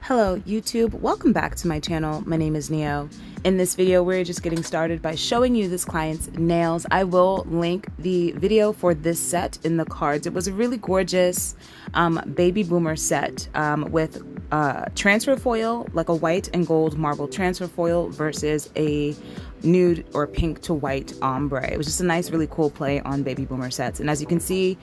Hello YouTube, welcome back to my channel. My name is Neo. In this video, we're just getting started by showing you this client's nails. I will link the video for this set in the cards. It was a really gorgeous baby boomer set with transfer foil, like a white and gold marble transfer foil versus a nude or pink to white ombre. It was just a nice, really cool play on baby boomer sets. And as you can see,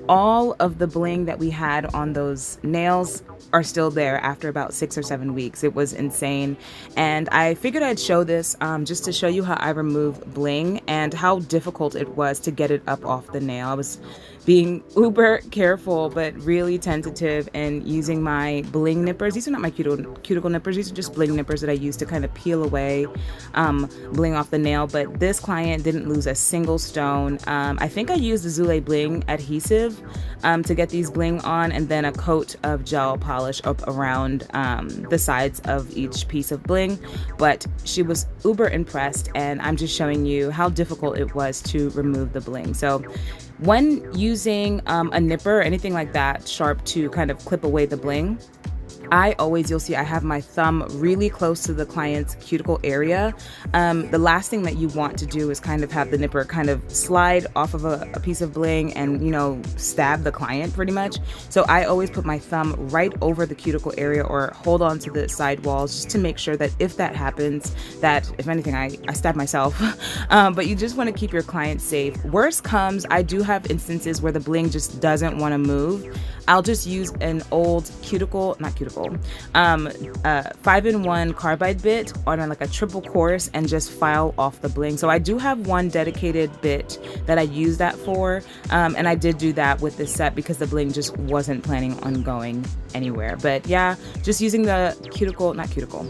all of the bling that we had on those nails are still there after about 6 or 7 weeks. It was insane. And I figured I'd show this just to show you how I remove bling and how difficult it was to get it up off the nail. I was being uber careful, but really tentative, and using my bling nippers. These are not my cuticle nippers. These are just bling nippers that I use to kind of peel away bling off the nail. But this client didn't lose a single stone. I think I used the Zule Bling adhesive to get these bling on, and then a coat of gel polish up around the sides of each piece of bling. But she was uber impressed, and I'm just showing you how difficult it was to remove the bling. So when using a nipper or anything like that sharp to kind of clip away the bling, you'll see I have my thumb really close to the client's cuticle area. The last thing that you want to do is kind of have the nipper kind of slide off of a piece of bling and, you know, stab the client pretty much. So I always put my thumb right over the cuticle area or hold on to the side walls just to make sure that if that happens, that if anything, I stab myself. But you just want to keep your client safe. Worst comes, I do have instances where the bling just doesn't want to move. I'll just use an old 5-in-1 carbide bit on like a triple course and just file off the bling. So I do have one dedicated bit that I use that for, and I did do that with this set because the bling just wasn't planning on going anywhere. But yeah, just using the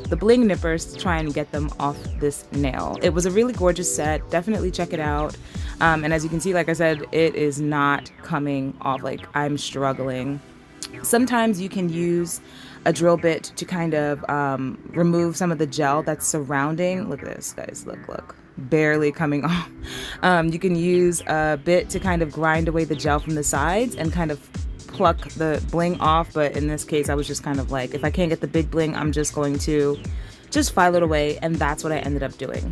the bling nippers to try and get them off this nail. It was a really gorgeous set. Definitely check it out. And as you can see, like I said, it is not coming off. Like, I'm struggling. Sometimes you can use a drill bit to kind of remove some of the gel that's surrounding. Look at this, guys. Look. Barely coming off. You can use a bit to kind of grind away the gel from the sides and kind of pluck the bling off. But in this case, I was just kind of like, if I can't get the big bling, I'm just going to just file it away. And that's what I ended up doing.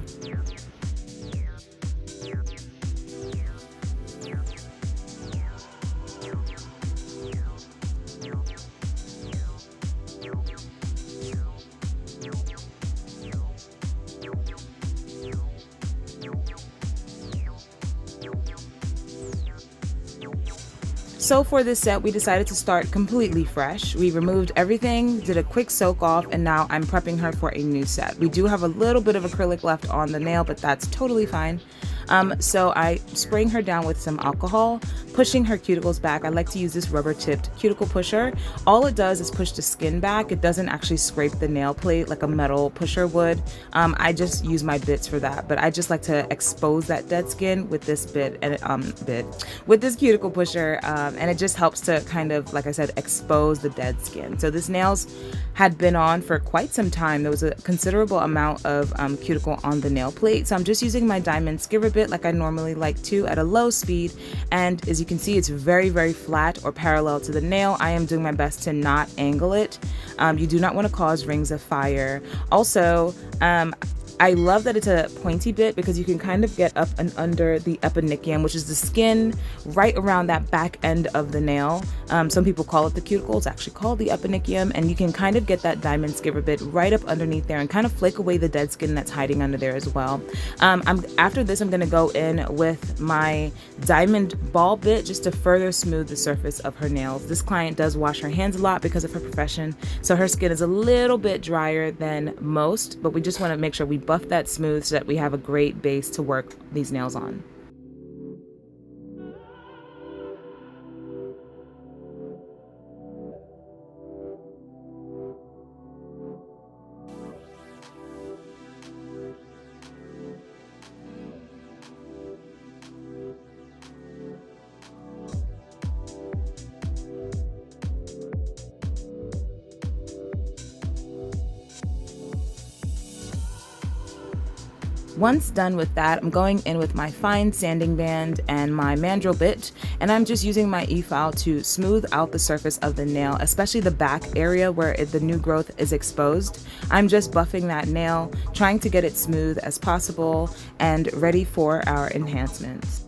So for this set, we decided to start completely fresh. We removed everything, did a quick soak off, and now I'm prepping her for a new set. We do have a little bit of acrylic left on the nail, but that's totally fine. So I spraying her down with some alcohol, pushing her cuticles back. I like to use this rubber tipped cuticle pusher. All it does is push the skin back. It doesn't actually scrape the nail plate like a metal pusher would. I just use my bits for that, but I just like to expose that dead skin with this bit and with this cuticle pusher, and it just helps to kind of, like I said, expose the dead skin. So this nails had been on for quite some time. There was a considerable amount of cuticle on the nail plate, so I'm just using my diamond skiver bit like I normally like to at a low speed, and as you can see, it's very, very flat or parallel to the nail. I am doing my best to not angle it. You do not want to cause rings of fire. Also, I love that it's a pointy bit because you can kind of get up and under the eponychium, which is the skin right around that back end of the nail. Some people call it the cuticle. It's actually called the eponychium, and you can kind of get that diamond skiver bit right up underneath there and kind of flake away the dead skin that's hiding under there as well. After this, I'm going to go in with my diamond ball bit just to further smooth the surface of her nails. This client does wash her hands a lot because of her profession, so her skin is a little bit drier than most, but we just want to make sure we buff that smooth so that we have a great base to work these nails on. Once done with that, I'm going in with my fine sanding band and my mandrel bit, and I'm just using my e-file to smooth out the surface of the nail, especially the back area where the new growth is exposed. I'm just buffing that nail, trying to get it smooth as possible and ready for our enhancements.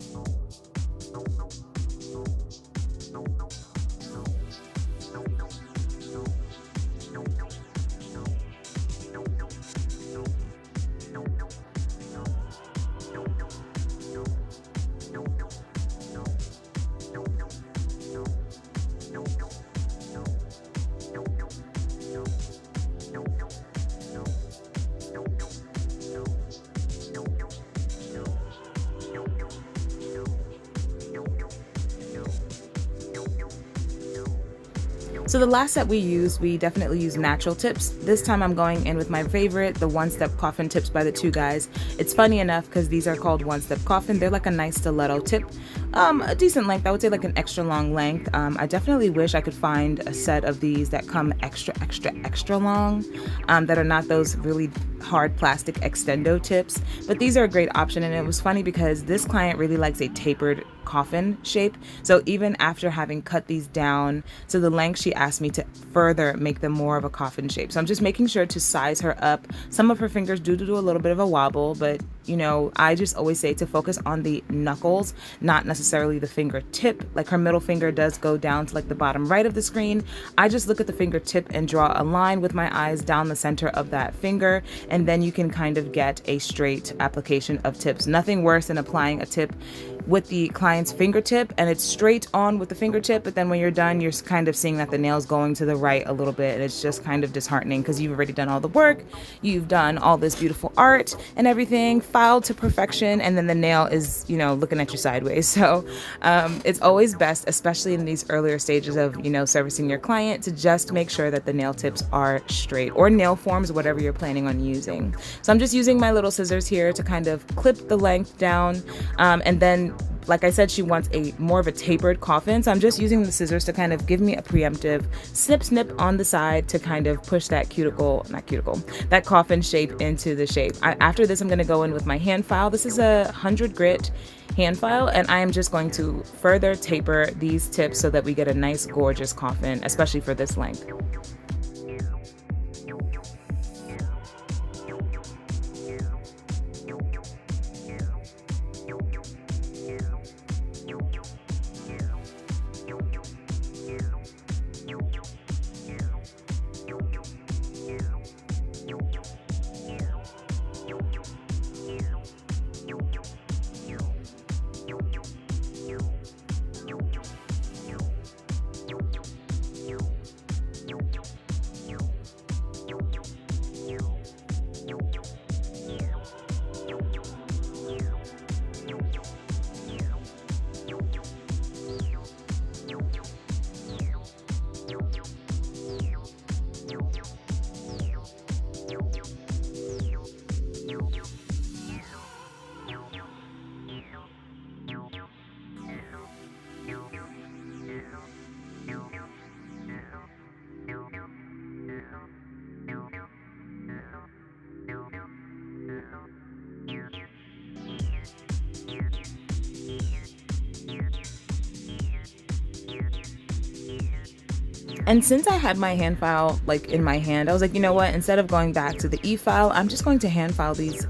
So the last set we definitely use natural tips. This time I'm going in with my favorite, the one-step coffin tips by the two guys. It's funny enough because these are called one-step coffin. They're like a nice stiletto tip. A decent length, I would say like an extra long length. I definitely wish I could find a set of these that come extra long, that are not those really hard plastic extendo tips. But these are a great option, and it was funny because this client really likes a tapered coffin shape. So even after having cut these down to the length, she asked me to further make them more of a coffin shape. So I'm just making sure to size her up. Some of her fingers do a little bit of a wobble, but you know, I just always say to focus on the knuckles, not necessarily the fingertip. Like her middle finger does go down to like the bottom right of the screen. I just look at the fingertip and draw a line with my eyes down the center of that finger, and then you can kind of get a straight application of tips. Nothing worse than applying a tip with the client's fingertip and it's straight on with the fingertip, but then when you're done, you're kind of seeing that the nail's going to the right a little bit, and it's just kind of disheartening because you've already done all the work, you've done all this beautiful art and everything, filed to perfection, and then the nail is, you know, looking at you sideways. So it's always best, especially in these earlier stages of, you know, servicing your client, to just make sure that the nail tips are straight, or nail forms, whatever you're planning on using. So I'm just using my little scissors here to kind of clip the length down, and then like I said, she wants a more of a tapered coffin, so I'm just using the scissors to kind of give me a preemptive snip on the side to kind of push that that coffin shape into the shape. After this, I'm going to go in with my hand file. This is a 100 grit hand file, and I am just going to further taper these tips so that we get a nice gorgeous coffin, especially for this length. And since I had my hand file like in my hand, I was like, you know what, instead of going back to the e-file, I'm just going to hand file these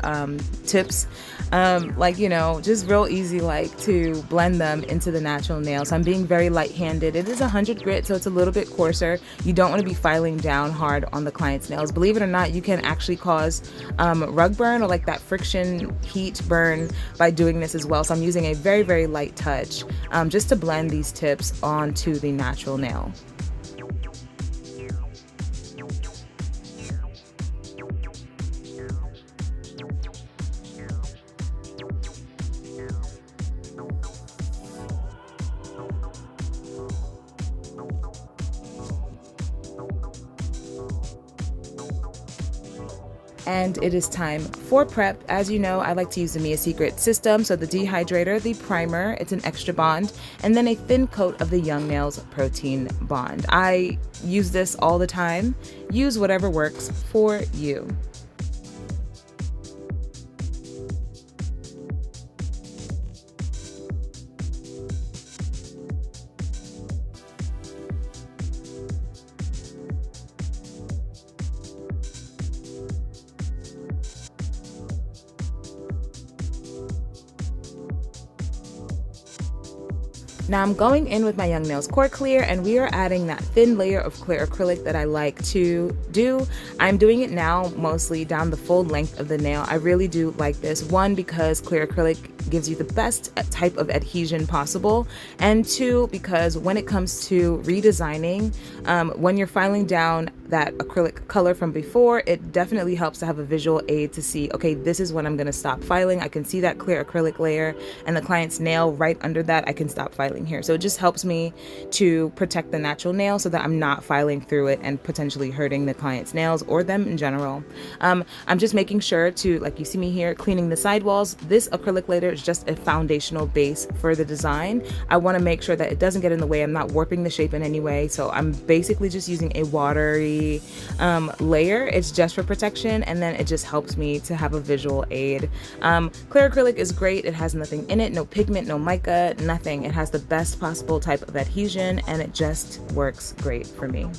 tips, like, you know, just real easy, like to blend them into the natural nail. So I'm being very light-handed. It is 100 grit, so it's a little bit coarser. You don't want to be filing down hard on the client's nails. Believe it or not, you can actually cause rug burn, or like that friction heat burn, by doing this as well. So I'm using a very, very light touch just to blend these tips onto the natural nail. And it is time for prep. As you know, I like to use the Mia Secret system. So the dehydrator, the primer, it's an extra bond, and then a thin coat of the Young Nails protein bond. I use this all the time. Use whatever works for you. Now I'm going in with my Young Nails Core Clear, and we are adding that thin layer of clear acrylic that I like to do. I'm doing it now mostly down the full length of the nail. I really do like this. One, because clear acrylic gives you the best type of adhesion possible, and two, because when it comes to redesigning, when you're filing down that acrylic color from before, it definitely helps to have a visual aid to see, okay, this is when I'm going to stop filing. I can see that clear acrylic layer and the client's nail right under that. I can stop filing here. So it just helps me to protect the natural nail so that I'm not filing through it and potentially hurting the client's nails or them in general. I'm just making sure to, like you see me here, cleaning the sidewalls. This acrylic layer is just a foundational base for the design. I want to make sure that it doesn't get in the way. I'm not warping the shape in any way. So I'm basically just using a watery layer. It's just for protection, and then it just helps me to have a visual aid. Clear acrylic is great. It has nothing in it, no pigment, no mica, nothing. It has the best possible type of adhesion, and it just works great for me.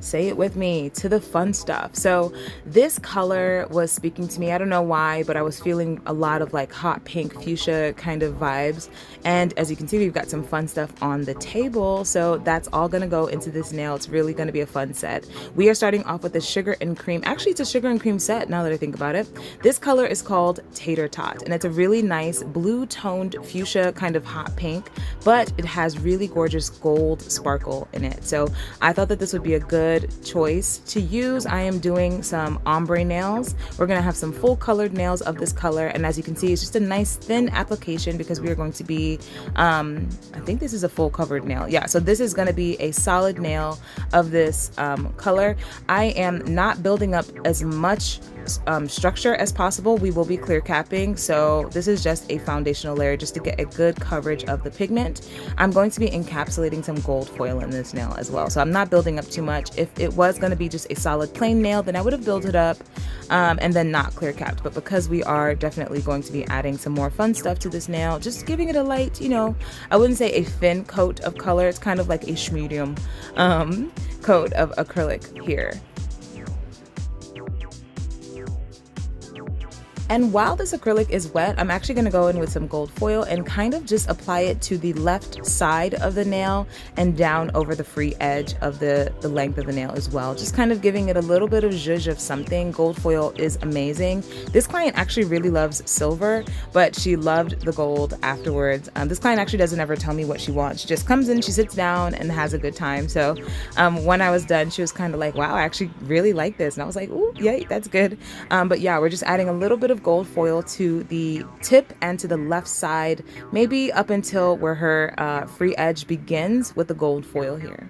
Say it with me, to the fun stuff. So this color was speaking to me. I don't know why, but I was feeling a lot of like hot pink fuchsia kind of vibes. And as you can see, we've got some fun stuff on the table. So that's all gonna go into this nail. It's really gonna be a fun set. We are starting off with the sugar and cream. Actually, it's a sugar and cream set now that I think about it. This color is called Tater Tot, and it's a really nice blue toned fuchsia kind of hot pink, but it has really gorgeous gold sparkle in it. So I thought that this would be a good choice to use. I am doing some ombre nails. We're gonna have some full colored nails of this color, and as you can see, it's just a nice thin application because we are going to be I think this is a full covered nail. Yeah, so this is gonna be a solid nail of this color. I am not building up as much structure as possible. We will be clear capping, so this is just a foundational layer just to get a good coverage of the pigment. I'm going to be encapsulating some gold foil in this nail as well, so I'm not building up too much. If it was going to be just a solid plain nail, then I would have built it up and then not clear capped, but because we are definitely going to be adding some more fun stuff to this nail, just giving it a light, you know, I wouldn't say a thin coat of color, it's kind of like a medium coat of acrylic here. And while this acrylic is wet, I'm actually gonna go in with some gold foil and kind of just apply it to the left side of the nail and down over the free edge of the length of the nail as well. Just kind of giving it a little bit of zhuzh of something. Gold foil is amazing. This client actually really loves silver, but she loved the gold afterwards. This client actually doesn't ever tell me what she wants. She just comes in, she sits down and has a good time. So when I was done, she was kind of like, wow, I actually really like this. And I was like, ooh, yay, that's good. But yeah, we're just adding a little bit of gold foil to the tip and to the left side, maybe up until where her free edge begins with the gold foil here.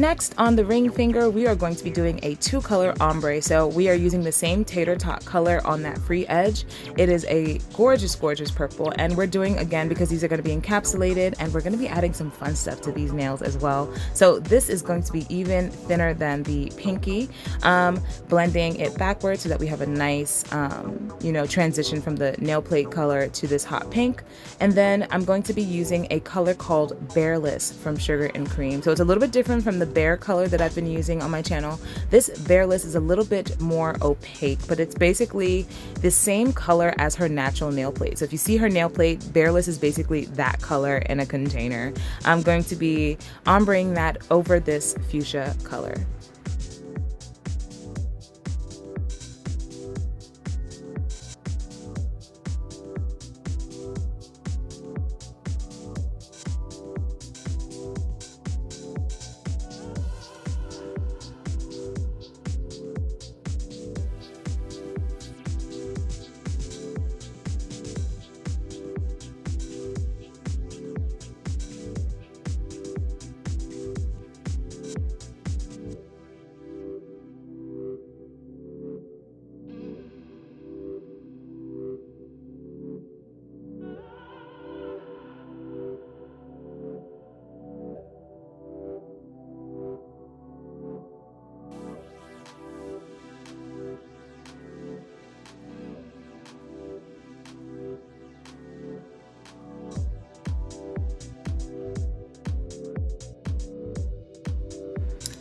Next, on the ring finger, we are going to be doing a 2-color ombre. So we are using the same tater tot color on that free edge. It is a gorgeous, gorgeous purple, and we're doing, again, because these are going to be encapsulated, and we're going to be adding some fun stuff to these nails as well. So this is going to be even thinner than the pinky, blending it backwards so that we have a nice, transition from the nail plate color to this hot pink. And then I'm going to be using a color called Bearless from Sugar and Cream. So it's a little bit different from the Bear color that I've been using on my channel. This Bearless is a little bit more opaque, but it's basically the same color as her natural nail plate. So if you see her nail plate, Bearless is basically that color in a container. I'm going to be ombreing that over this fuchsia color.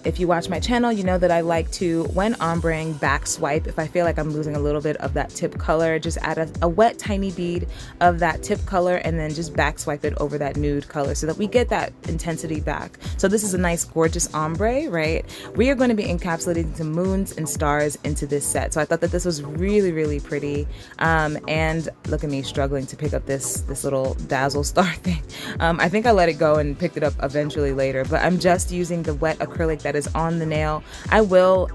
If you watch my channel, you know that I like to, when ombreing, back swipe. If I feel like I'm losing a little bit of that tip color, just add a wet tiny bead of that tip color and then just back swipe it over that nude color so that we get that intensity back. So this is a nice gorgeous ombre, right? We are going to be encapsulating some moons and stars into this set. So I thought that this was really, really pretty. And look at me struggling to pick up this little dazzle star thing. I think I let it go and picked it up eventually later, but I'm just using the wet acrylic that is on the nail. I will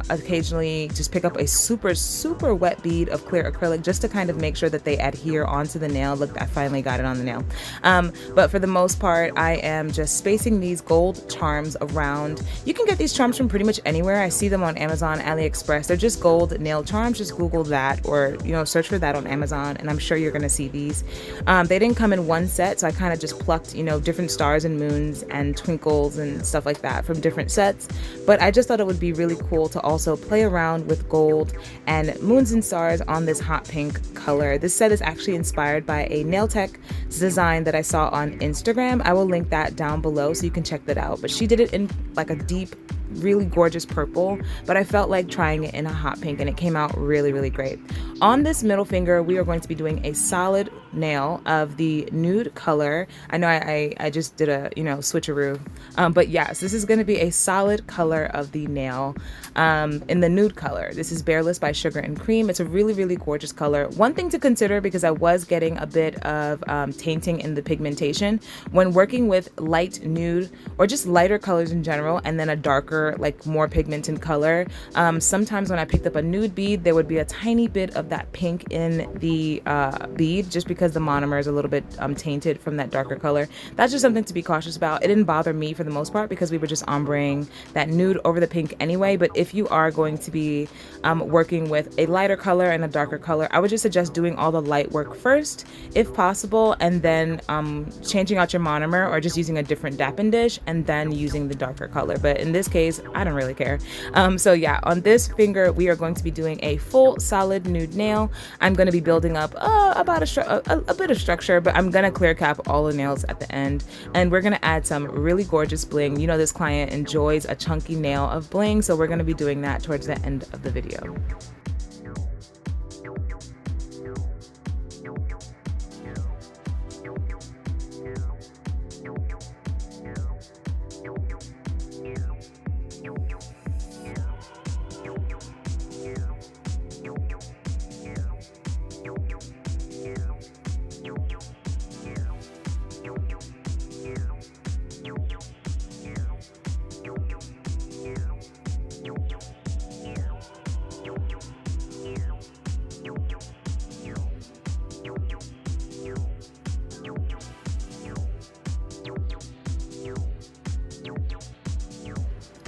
occasionally just pick up a super, super wet bead of clear acrylic just to kind of make sure that they adhere onto the nail. Look, I finally got it on the nail. But for the most part, I am just spacing these gold charms around. You can get these charms from pretty much anywhere. I see them on Amazon, AliExpress. They're just gold nail charms. Just Google that or, search for that on Amazon, and I'm sure you're going to see these. They didn't come in one set, so I kind of just plucked, different stars and moons and twinkles and stuff like that from different sets. But I just thought it would be really cool to also play around with gold and moons and stars on this hot pink color. This set is actually inspired by a nail tech design that I saw on Instagram. I will link that down below so you can check that out. But she did it in like a deep, really gorgeous purple, but I felt like trying it in a hot pink and it came out really, really great. On this middle finger, we are going to be doing a solid nail of the nude color. I know I just did a, switcheroo, but yes, this is going to be a solid color of the nail in the nude color. This is Bearless by Sugar and Cream. It's a really, really gorgeous color. One thing to consider, because I was getting a bit of tainting in the pigmentation when working with light nude or just lighter colors in general, and then a darker, like more pigmented color. Sometimes when I picked up a nude bead, there would be a tiny bit of that pink in the bead, just because the monomer is a little bit tainted from that darker color. That's just something to be cautious about. It didn't bother me for the most part because we were just ombreing that nude over the pink anyway. But if you are going to be working with a lighter color and a darker color, I would just suggest doing all the light work first, if possible, and then changing out your monomer or just using a different dapping dish and then using the darker color. But in this case, I don't really care. So yeah, on this finger, we are going to be doing a full solid nude nail. I'm going to be building up about a bit of structure, but I'm going to clear cap all the nails at the end. And we're going to add some really gorgeous bling. This client enjoys a chunky nail of bling, so we're going to be doing that towards the end of the video.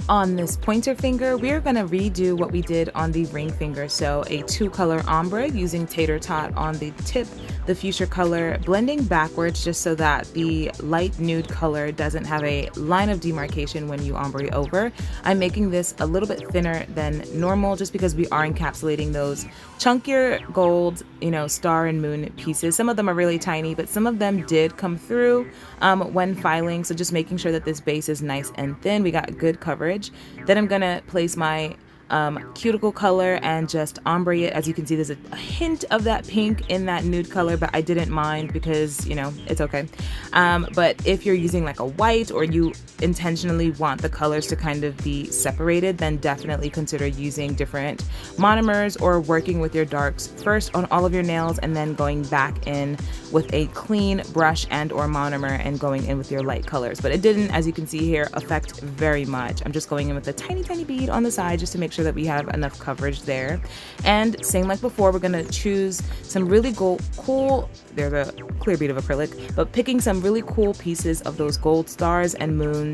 On this pointer finger, we're going to redo what we did on the ring finger. So a 2-color ombre using tater tot on the tip, the fuchsia color, blending backwards just so that the light nude color doesn't have a line of demarcation when you ombre over. I'm making this a little bit thinner than normal just because we are encapsulating those chunkier gold, star and moon pieces. Some of them are really tiny, but some of them did come through when filing. So just making sure that this base is nice and thin. We got good coverage. Then I'm gonna place my cuticle color and just ombre it. As you can see, there's a hint of that pink in that nude color, but I didn't mind because it's okay. But if you're using like a white, or you intentionally want the colors to kind of be separated, then definitely consider using different monomers or working with your darks first on all of your nails and then going back in with a clean brush and or monomer and going in with your light colors. But it didn't, as you can see here, affect very much. I'm just going in with a tiny bead on the side just to make sure that we have enough coverage there. And same like before, we're gonna choose some really cool, there's a clear bead of acrylic, but picking some really cool pieces of those gold stars and moons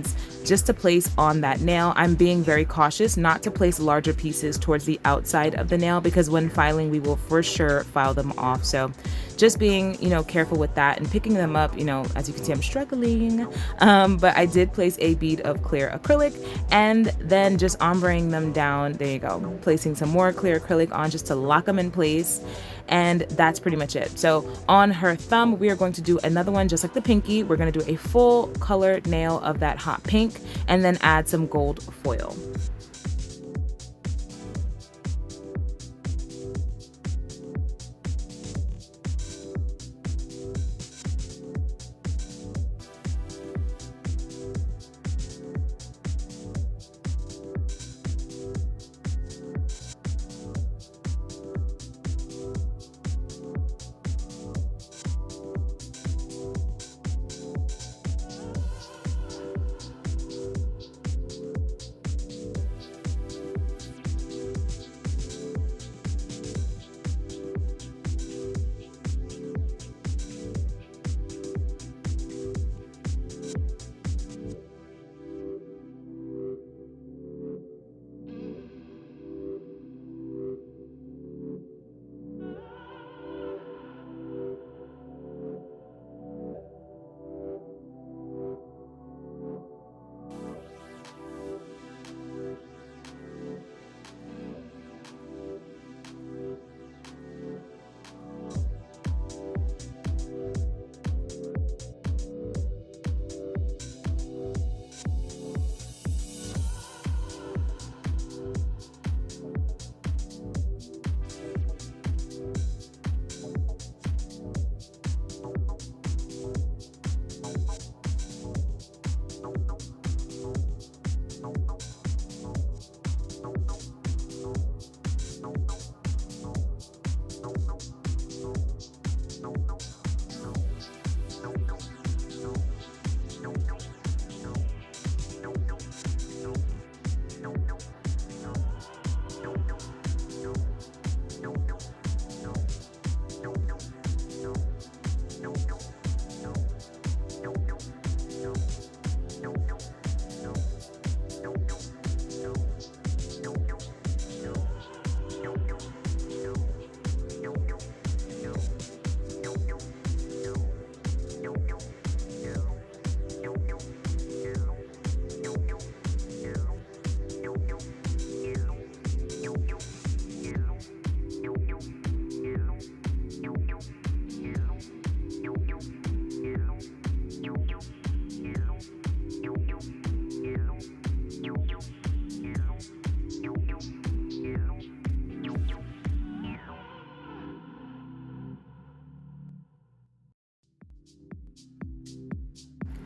just to place on that nail. I'm being very cautious not to place larger pieces towards the outside of the nail because when filing, we will for sure file them off. So just being, careful with that and picking them up. As you can see, I'm struggling, but I did place a bead of clear acrylic and then just ombreing them down. There you go. Placing some more clear acrylic on just to lock them in place. And that's pretty much it. So on her thumb, we are going to do another one just like the pinky. We're going to do a full color nail of that hot pink and then add some gold foil.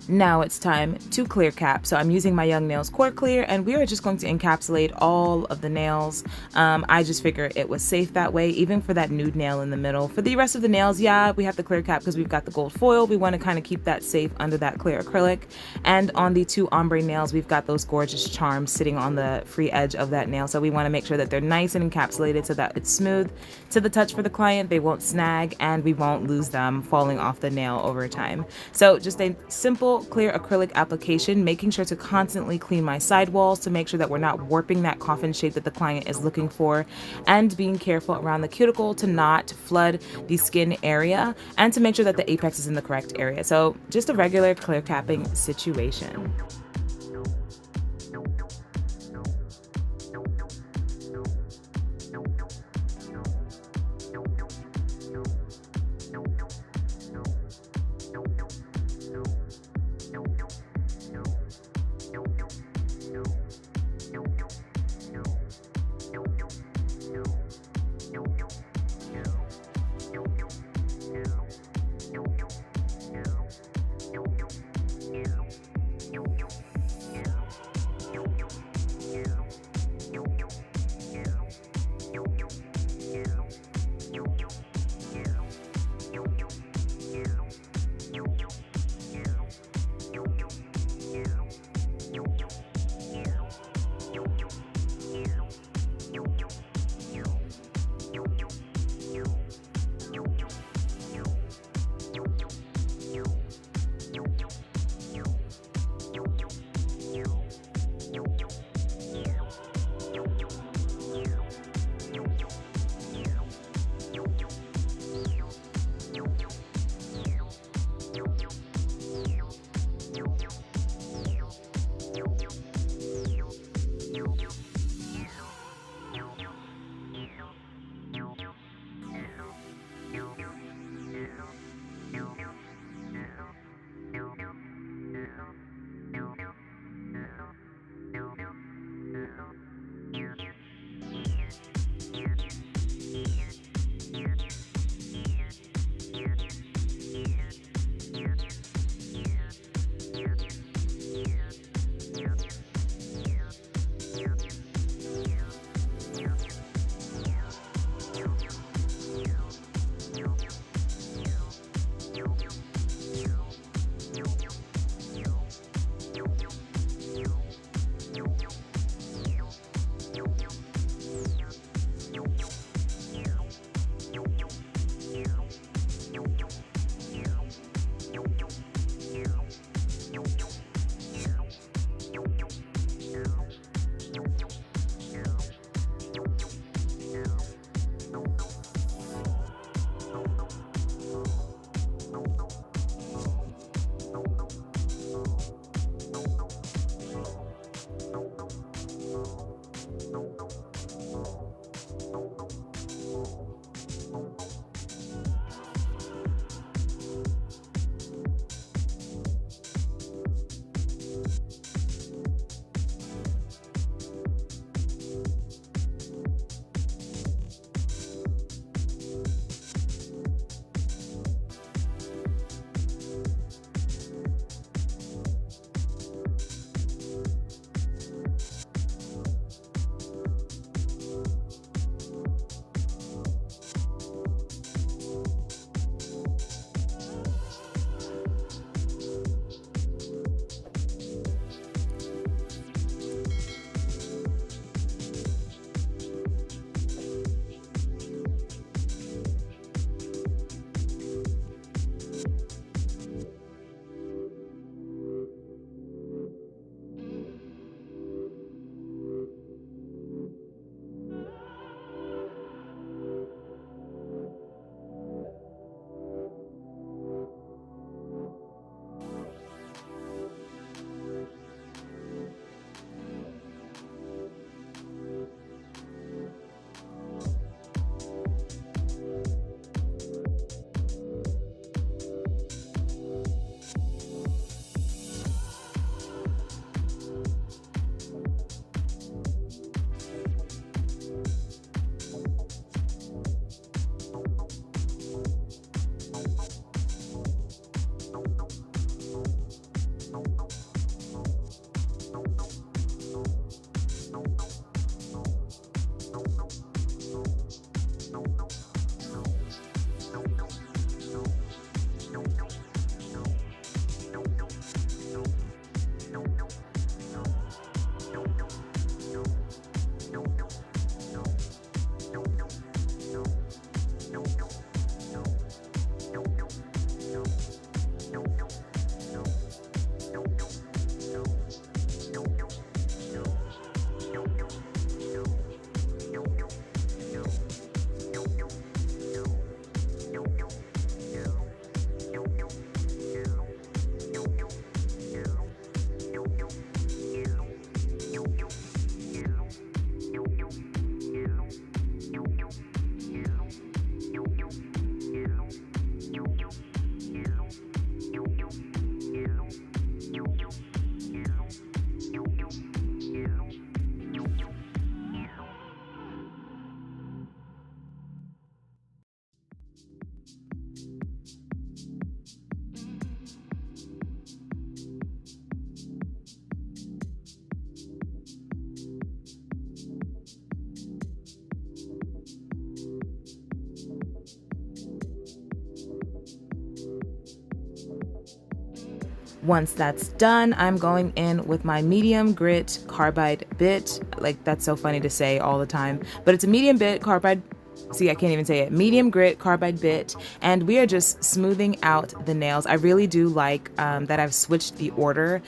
Now it's time to clear cap. So I'm using my Young Nails Core Clear and we are just going to encapsulate all of the nails. I just figured it was safe that way, even for that nude nail in the middle. For the rest of the nails, yeah, we have the clear cap because we've got the gold foil. We want to kind of keep that safe under that clear acrylic. And on the 2 ombre nails, we've got those gorgeous charms sitting on the free edge of that nail. So we want to make sure that they're nice and encapsulated so that it's smooth to the touch for the client. They won't snag and we won't lose them falling off the nail over time. So just a simple full clear acrylic application, making sure to constantly clean my sidewalls to make sure that we're not warping that coffin shape that the client is looking for, and being careful around the cuticle to not flood the skin area and to make sure that the apex is in the correct area. So just a regular clear capping situation. Once that's done, I'm going in with my medium grit carbide bit. Like, that's so funny to say all the time, but it's a medium bit carbide. See, I can't even say it. Medium grit carbide bit, and we are just smoothing out the nails. I really do like that I've switched the order,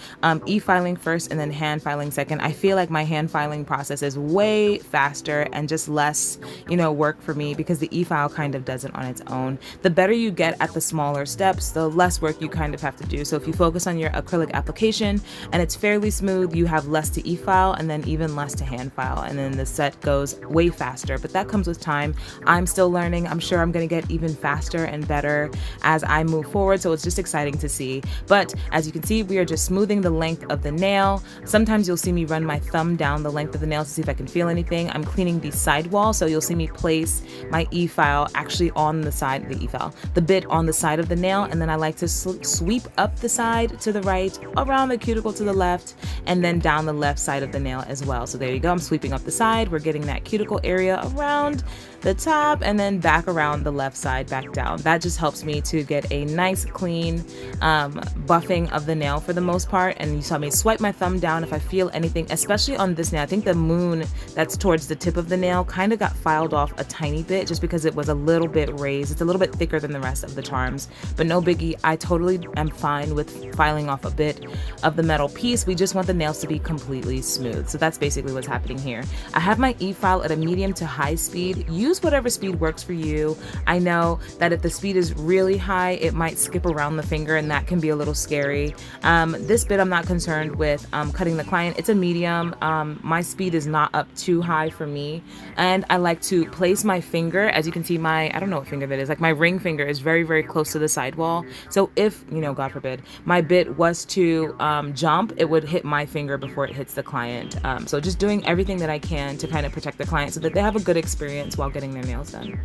e-filing first and then hand filing second. I feel like my hand filing process is way faster and just less, work for me, because the e-file kind of does it on its own. The better you get at the smaller steps, the less work you kind of have to do. So if you focus on your acrylic application and it's fairly smooth, you have less to e-file and then even less to hand file, and then the set goes way faster. But that comes with time. I'm still learning. I'm sure I'm going to get even faster and better as I move forward, so it's just exciting to see. But as you can see, we are just smoothing the length of the nail. Sometimes you'll see me run my thumb down the length of the nail to see if I can feel anything. I'm cleaning the sidewall, so you'll see me place my e-file actually on the side, the bit on the side of the nail, and then I like to sweep up the side to the right, around the cuticle to the left, and then down the left side of the nail as well. So there you go. I'm sweeping up the side. We're getting that cuticle area around the top and then back around the left side, back down. That just helps me to get a nice clean buffing of the nail for the most part. And you saw me swipe my thumb down if I feel anything, especially on this nail. I think the moon that's towards the tip of the nail kind of got filed off a tiny bit just because it was a little bit raised. It's a little bit thicker than the rest of the charms, but no biggie. I totally am fine with filing off a bit of the metal piece. We just want the nails to be completely smooth. So that's basically what's happening here. I have my e-file at a medium to high speed. Use whatever speed works for you. I know that if the speed is really high, it might skip around the finger, and that can be a little scary. This bit I'm not concerned with cutting the client. It's a medium. My speed is not up too high for me, and I like to place my finger. As you can see, I don't know what finger that is, like my ring finger is very, very close to the sidewall. So if, God forbid, my bit was to jump, it would hit my finger before it hits the client. So just doing everything that I can to kind of protect the client so that they have a good experience while getting their nails done.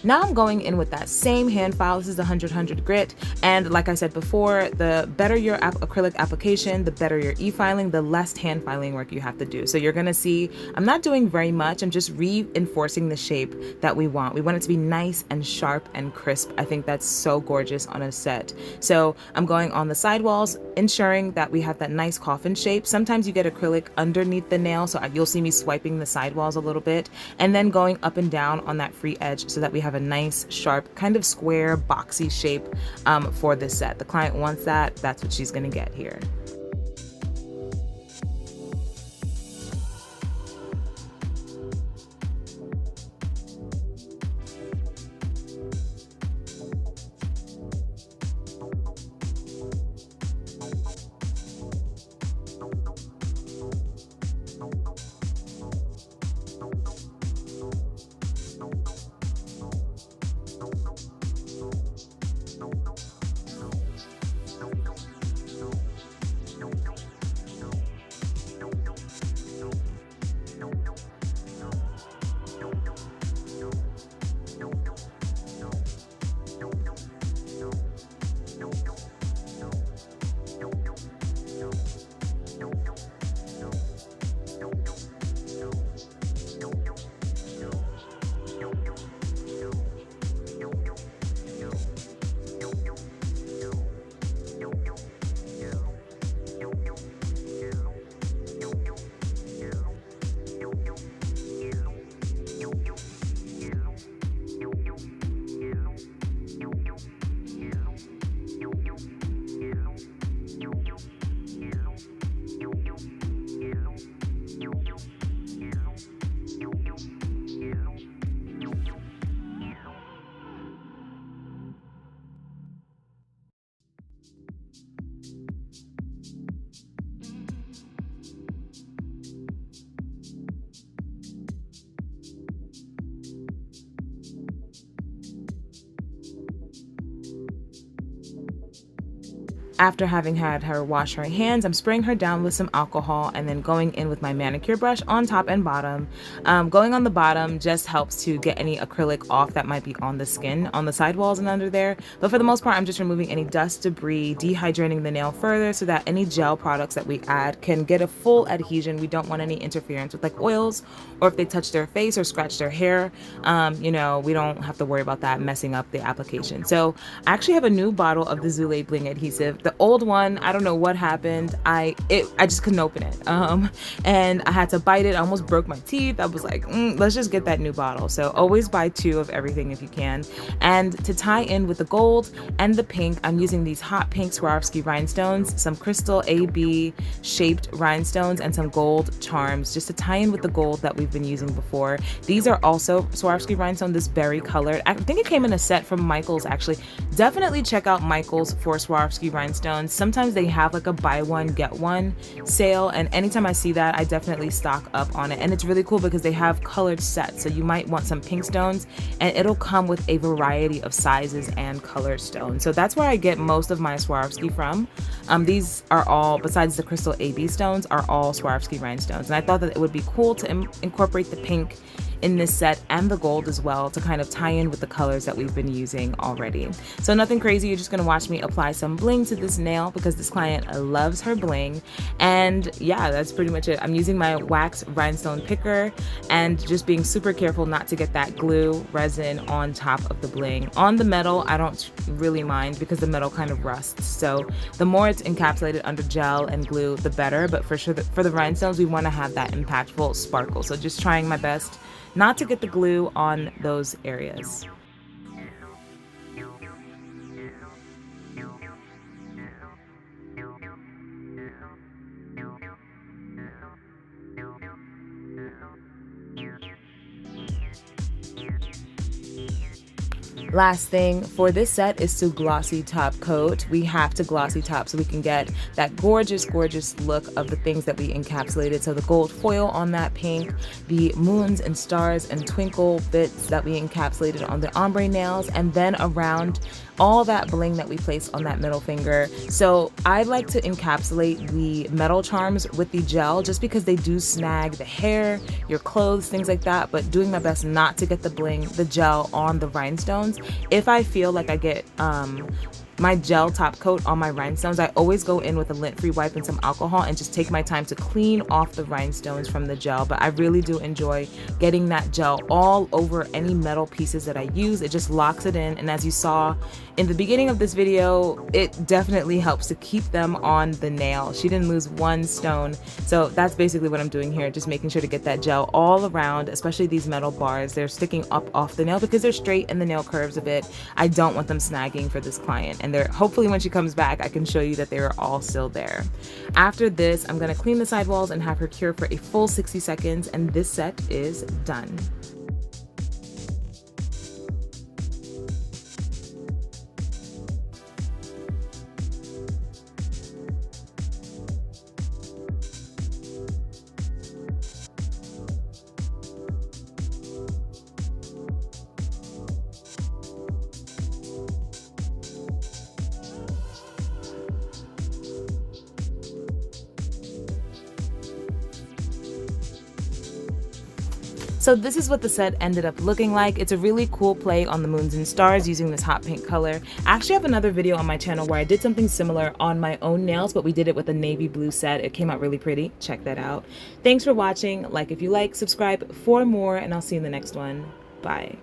Now I'm going in with that same hand file. This is the 100 grit. And like I said before, the better your acrylic application, the better your e-filing, the less hand filing work you have to do. So you're gonna see, I'm not doing very much. I'm just reinforcing the shape that we want. We want it to be nice and sharp and crisp. I think that's so gorgeous on a set. So I'm going on the sidewalls, ensuring that we have that nice coffin shape. Sometimes you get acrylic underneath the nail, so you'll see me swiping the sidewalls a little bit, and then going up and down on that free edge so that we have a nice, sharp, kind of square, boxy shape for this set. The client wants that. That's what she's gonna get here. After having had her wash her hands, I'm spraying her down with some alcohol and then going in with my manicure brush on top and bottom. Going on the bottom just helps to get any acrylic off that might be on the skin, on the sidewalls and under there. But for the most part, I'm just removing any dust, debris, dehydrating the nail further so that any gel products that we add can get a full adhesion. We don't want any interference with like oils, or if they touch their face or scratch their hair, you know, we don't have to worry about that messing up the application. So I actually have a new bottle of the Zule Bling adhesive. The old one, I don't know what happened. I just couldn't open it. And I had to bite it. I almost broke my teeth. I was like, let's just get that new bottle. So always buy 2 of everything if you can. And to tie in with the gold and the pink, I'm using these hot pink Swarovski rhinestones, some crystal AB shaped rhinestones, and some gold charms just to tie in with the gold that we've been using before. These are also Swarovski rhinestone, this berry colored. I think it came in a set from Michael's actually. Definitely check out Michael's for Swarovski rhinestones. Sometimes they have like a buy one get one sale, and anytime I see that, I definitely stock up on it. And it's really cool because they have colored sets, so you might want some pink stones and it'll come with a variety of sizes and color stones. So that's where I get most of my Swarovski from. These are all, besides the crystal AB stones, are all Swarovski rhinestones, and I thought that it would be cool to incorporate the pink in this set and the gold as well to kind of tie in with the colors that we've been using already. So nothing crazy, you're just gonna watch me apply some bling to this nail because this client loves her bling. And yeah, that's pretty much it. I'm using my wax rhinestone picker and just being super careful not to get that glue resin on top of the bling. On the metal, I don't really mind because the metal kind of rusts. So the more it's encapsulated under gel and glue, the better. But for sure, for the rhinestones, we wanna have that impactful sparkle. So just trying my best not to get the glue on those areas. Last thing for this set is to glossy top coat. We have to glossy top so we can get that gorgeous, gorgeous look of the things that we encapsulated. So the gold foil on that pink, the moons and stars and twinkle bits that we encapsulated on the ombre nails, and then around all that bling that we placed on that middle finger. So I like to encapsulate the metal charms with the gel just because they do snag the hair, your clothes, things like that, but doing my best not to get the bling, the gel on the rhinestones. If I feel like I get my gel top coat on my rhinestones, I always go in with a lint-free wipe and some alcohol and just take my time to clean off the rhinestones from the gel. But I really do enjoy getting that gel all over any metal pieces that I use. It just locks it in, and as you saw in the beginning of this video, it definitely helps to keep them on the nail. She didn't lose one stone. So that's basically what I'm doing here, just making sure to get that gel all around, especially these metal bars. They're sticking up off the nail because they're straight and the nail curves a bit. I don't want them snagging for this client. And they're, hopefully when she comes back, I can show you that they are all still there. After this, I'm gonna clean the sidewalls and have her cure for a full 60 seconds, and this set is done. So this is what the set ended up looking like. It's a really cool play on the moons and stars using this hot pink color. I actually have another video on my channel where I did something similar on my own nails, but we did it with a navy blue set. It came out really pretty. Check that out. Thanks for watching. Like if you like, subscribe for more, and I'll see you in the next one. Bye.